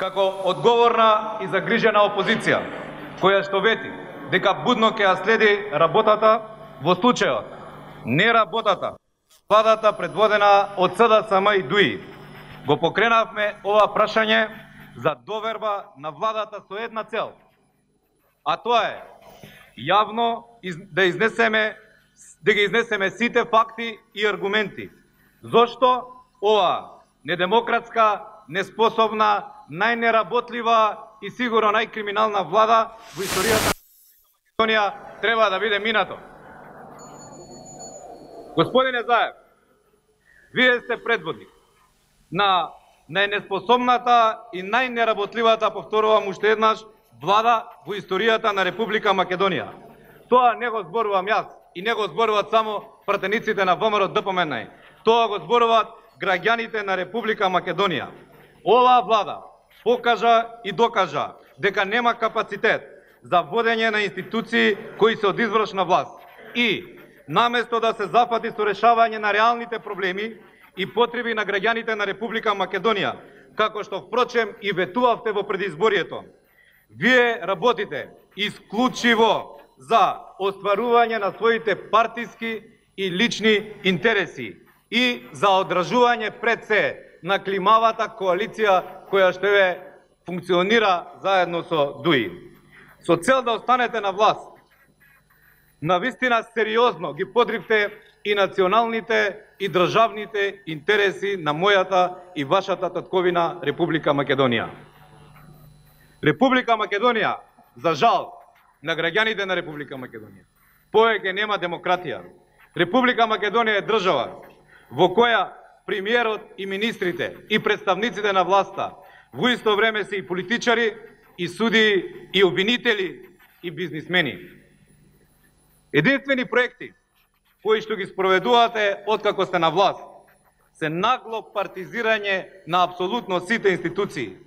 како одговорна и загрижена опозиција, која што вети дека будно ќе ја следи работата во случајот, не работата, владата предводена од СДСМ и ДУИ. Го покренавме ова прашање за доверба на владата со една цел, а тоа е јавно да ги изнесеме сите факти и аргументи. Зошто ова недемократска, неспособна, најнеработлива и сигурно најкриминална влада во историјата на Македонија треба да биде минато. Господине Заев, вие сте предводник на најнеспособната и најнеработливата, повторувам уште еднаш, влада во историјата на Република Македонија. Тоа не го зборувам јас и не го зборуваат само пратениците на ВМРО ДПМН. Тоа го зборуваат граѓаните на Република Македонија. Оваа влада покажа и докажа дека нема капацитет за водење на институции кои се од извршна власт и наместо да се зафати со решавање на реалните проблеми и потреби на граѓаните на Република Македонија, како што впрочем и ветувавте во предизборието, вие работите исклучиво за остварување на своите партиски и лични интереси и за одржување пред се на климавата коалиција која што функционира заедно со ДУИ. Со цел да останете на власт, навистина сериозно ги подривте и националните и државните интереси на мојата и вашата татковина Република Македонија. Република Македонија, за жал на граѓаните на Република Македонија, повеќе нема демократија. Република Македонија е држава во која премиерот и министрите и представниците на власта во исто време се и политичари, и судии, и обвинители, и бизнисмени. Единствени проекти кои што ги спроведувате откако сте на власт се нагло партизирање на апсолутно сите институции.